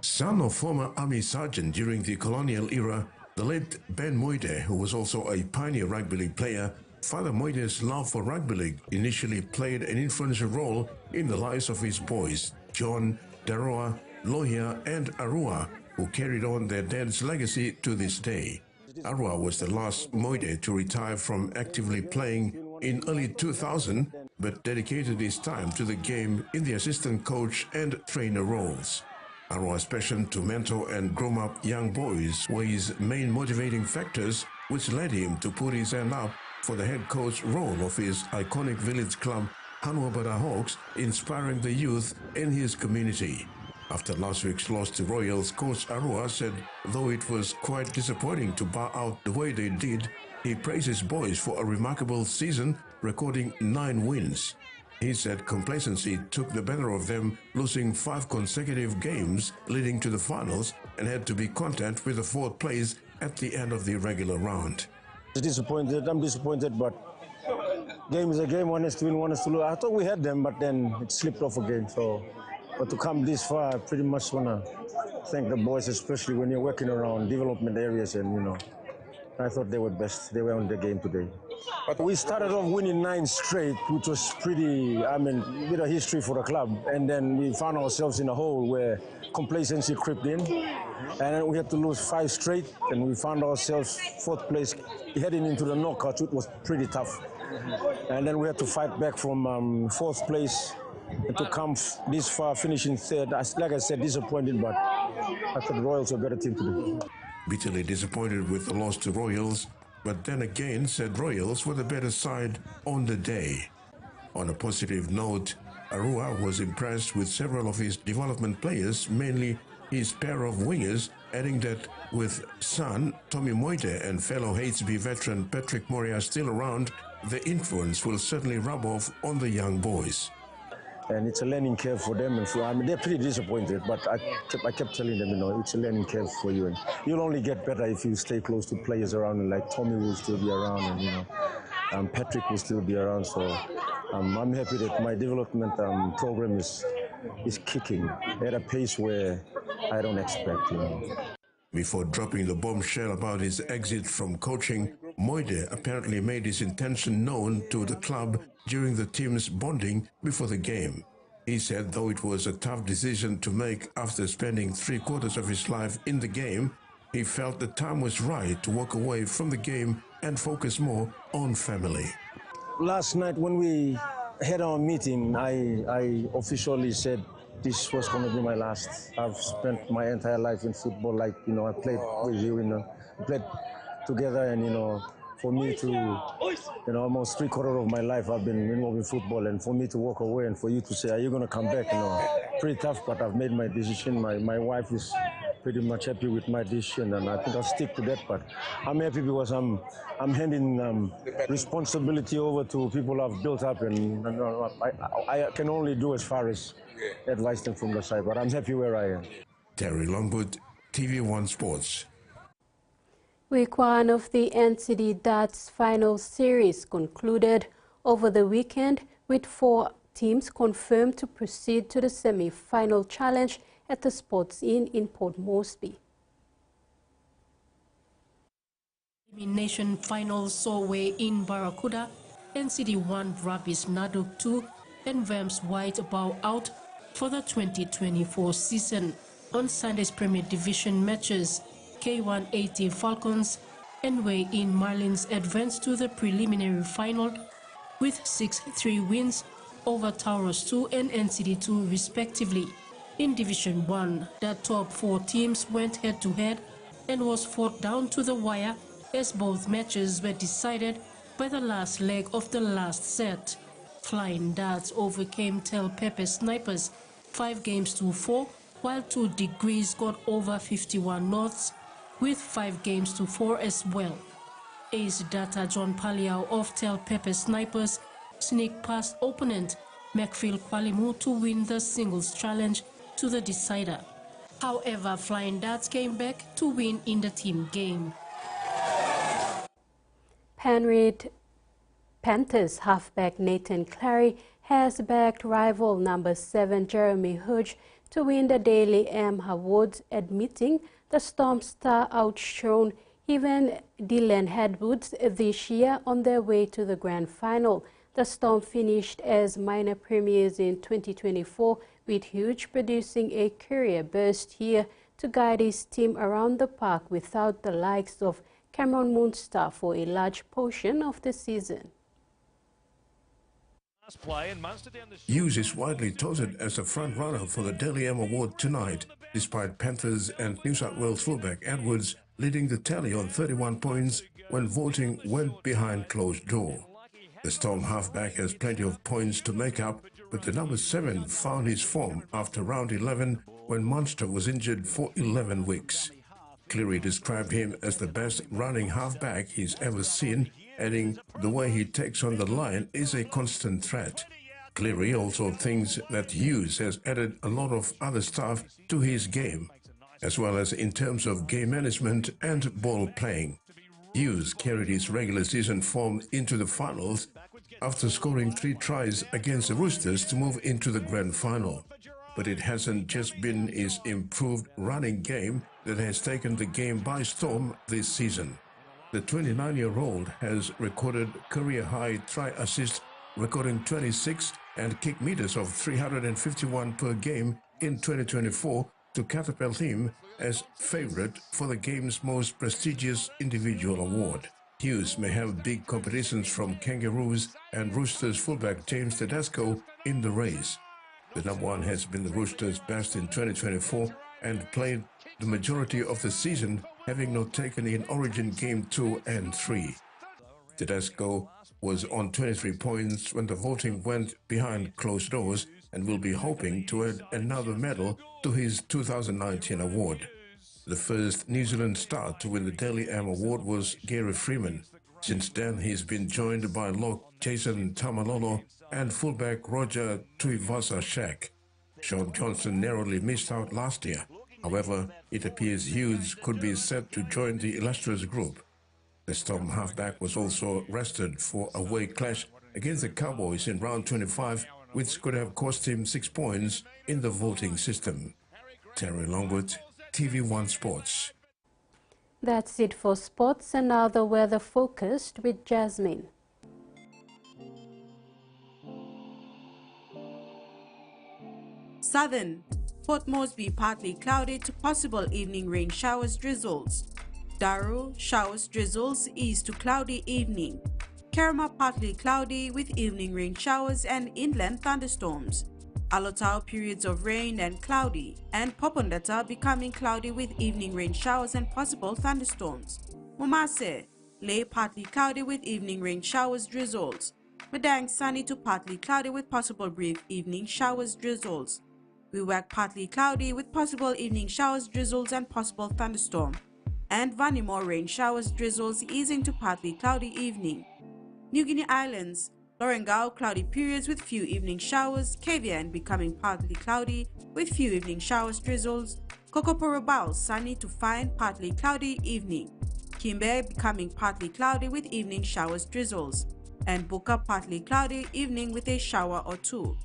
Son of former army sergeant during the colonial era, the late Ben Moide, who was also a pioneer rugby league player, Father Moide's love for rugby league initially played an influential role in the lives of his boys, John, Daroa, Lohia, and Arua, who carried on their dad's legacy to this day. Arua was the last Moide to retire from actively playing in early 2000, but dedicated his time to the game in the assistant coach and trainer roles. Arua's passion to mentor and groom up young boys were his main motivating factors, which led him to put his hand up for the head coach role of his iconic village club, Hanua Bada Hawks, inspiring the youth in his community. After last week's loss to Royals, Coach Arua said though it was quite disappointing to bow out the way they did, he praised his boys for a remarkable season, recording 9 wins. He said complacency took the better of them, losing 5 consecutive games leading to the finals, and had to be content with the 4th place at the end of the regular round. I'm disappointed, but game is a game, one is to win, one is to lose. I thought we had them, but then it slipped off again. So, but to come this far, I pretty much want to thank the boys, especially when you're working around development areas, and you know, I thought they were best. They were on the game today. But we started off winning 9 straight, which was pretty, a bit of history for the club. And then we found ourselves in a hole where complacency crept in. And then we had to lose 5 straight, and we found ourselves 4th place heading into the knockouts, which was pretty tough. And then we had to fight back from 4th place and to come this far, finishing 3rd. Like I said, disappointed, but I thought the Royals were a better team today. Bitterly disappointed with the loss to Royals, but then again said Royals were the better side on the day. On a positive note, Arua was impressed with several of his development players, mainly his pair of wingers, adding that with son Tommy Moite and fellow Hasteby veteran Patrick Moria still around, the influence will certainly rub off on the young boys. And it's a learning curve for them. And they're pretty disappointed, but I kept telling them, you know, it's a learning curve for you. And you'll only get better if you stay close to players around, and like Tommy will still be around, and you know, Patrick will still be around. So I'm happy that my development program is kicking at a pace where I don't expect, you know. Before dropping the bombshell about his exit from coaching, Moide apparently made his intention known to the club during the team's bonding before the game. He said though it was a tough decision to make after spending 3/4 of his life in the game, he felt the time was right to walk away from the game and focus more on family. Last night when we had our meeting, I officially said this was going to be my last. I've spent my entire life in football, like, you know, I played with you, you know, we played together, and, you know, for me to, you know, almost 3/4 of my life I've been involved in football, and for me to walk away and for you to say, are you going to come back, you know, pretty tough, but I've made my decision. My wife is pretty much happy with my decision, and I think I'll stick to that, but I'm happy because I'm handing responsibility over to people I've built up, and I can only do as far as advise them from the side, but I'm happy where I am. Terry Longwood, TV1 Sports. Week 1 of the NCD Darts Final Series concluded over the weekend with 4 teams confirmed to proceed to the semi-final challenge at the Sports Inn in Port Moresby. Elimination final Solway in Barracuda, NCD1 Brabis Naduk 2 and Vams White bow out for the 2024 season. On Sunday's Premier Division matches, K180 Falcons and Way in Marlins advanced to the preliminary final with 6-3 wins over Taurus 2 and NCD2 respectively. In Division 1, the top 4 teams went head-to-head and was fought down to the wire as both matches were decided by the last leg of the last set. Flying Darts overcame Tel Pepe Snipers 5-4, while 2 Degrees got over 51 Norths with 5-4 as well. Ace Data John Paliao of Tel Pepe Snipers sneaked past opponent Macfield Kwalimu to win the singles challenge to the decider. However, Flying Darts came back to win in the team game. Penrith Panthers halfback Nathan Clary has backed rival number 7 Jeremy Hodge to win the Daily M Awards, admitting the Storm star outshone even Dylan Hadwoods this year on their way to the grand final. The Storm finished as minor premiers in 2024, with Hodge producing a career burst here to guide his team around the park without the likes of Cameron Moonstar for a large portion of the season. Hughes is widely touted as a front-runner for the Daily M Award tonight, despite Panthers and New South Wales fullback Edwards leading the tally on 31 points when voting went behind closed door. The Storm halfback has plenty of points to make up, but the number 7 found his form after round 11 when Munster was injured for 11 weeks. Cleary described him as the best running halfback he's ever seen, adding the way he takes on the line is a constant threat. Cleary also thinks that Hughes has added a lot of other stuff to his game, as well as in terms of game management and ball playing. Hughes carried his regular season form into the finals after scoring 3 tries against the Roosters to move into the grand final. But it hasn't just been his improved running game that has taken the game by storm this season. The 29-year-old has recorded career-high try assists, recording 26 and kick meters of 351 per game in 2024 to catapult him as favorite for the game's most prestigious individual award. Hughes may have big competitions from Kangaroos and Roosters fullback James Tedesco in the race. The number 1 has been the Roosters' best in 2024 and played the majority of the season, having not taken in Origin Game 2 and 3. Tedesco was on 23 points when the voting went behind closed doors and will be hoping to add another medal to his 2019 award. The first New Zealand star to win the Daily M Award was Gary Freeman. Since then, he's been joined by lock Jason Tamalolo and fullback Roger Tuivasa-Sheck. Sean Johnson narrowly missed out last year. However, it appears Hughes could be set to join the illustrious group. The Storm halfback was also rested for a away clash against the Cowboys in round 25, which could have cost him 6 points in the voting system. Terry Longwood, TV1 Sports. That's it for sports, and now the weather focused with Jasmine. Southern, Port Moresby partly cloudy to possible evening rain showers drizzles. Daru, showers drizzles, east to cloudy evening. Kerma partly cloudy with evening rain showers and inland thunderstorms. Alotau periods of rain and cloudy, and Popondata becoming cloudy with evening rain showers and possible thunderstorms. Mumase, Lay partly cloudy with evening rain showers drizzles. Madang sunny to partly cloudy with possible brief evening showers drizzles. Wewak partly cloudy with possible evening showers drizzles and possible thunderstorm. And Vanimore rain showers drizzles easing to partly cloudy evening. New Guinea Islands, Lorengau cloudy periods with few evening showers, Cavian becoming partly cloudy with few evening showers drizzles, Kokoporobao sunny to fine partly cloudy evening, Kimbe becoming partly cloudy with evening showers drizzles, and Buka partly cloudy evening with a shower or two.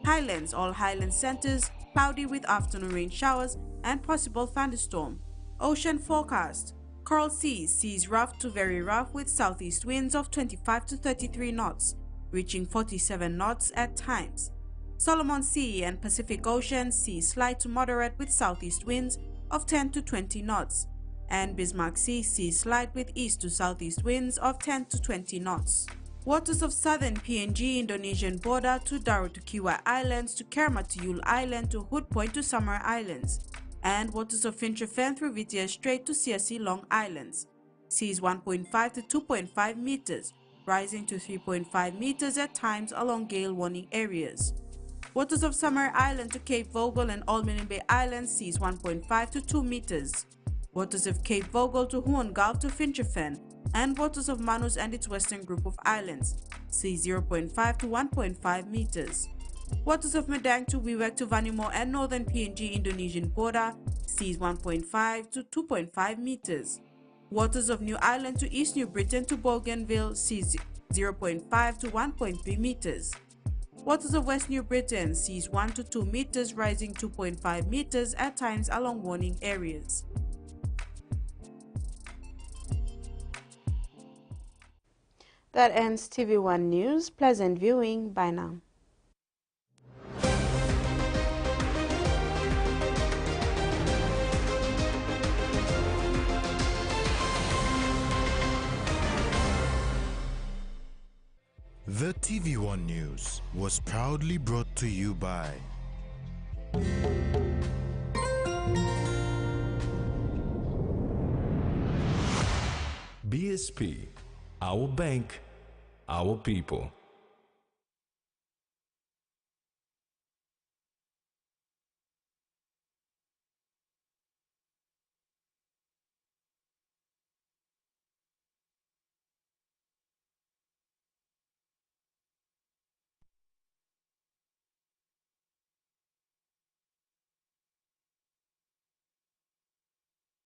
Highlands, all highland centers, cloudy with afternoon rain showers and possible thunderstorm. Ocean forecast. Coral seas rough to very rough with southeast winds of 25 to 33 knots, reaching 47 knots at times. Solomon Sea and Pacific Ocean seas slight to moderate with southeast winds of 10 to 20 knots, and Bismarck Sea seas slight with east to southeast winds of 10 to 20 knots. Waters of southern PNG Indonesian border to Daro to Kiwa Islands to Kerma to Yule Island to Hood Point to Summer Islands, and waters of Fincher-Fen through Vitia Strait to Siasi Long Islands. Seas 1.5 to 2.5 meters, rising to 3.5 meters at times along gale warning areas. Waters of Summer Island to Cape Vogel and Almanin Bay Islands seas 1.5 to 2 meters. Waters of Cape Vogel to Huon Gulf to Fincher-Fen, and waters of Manus and its western group of islands, seas 0.5 to 1.5 meters. Waters of Medang to Wewak to Vanimo and northern PNG Indonesian border, seas 1.5 to 2.5 meters. Waters of New Ireland to East New Britain to Bougainville, seas 0.5 to 1.3 meters. Waters of West New Britain, seas 1 to 2 meters, rising 2.5 meters at times along warning areas. That ends TV1 News. Pleasant viewing. Bye now. The TV1 News was proudly brought to you by BSP, our bank, our people.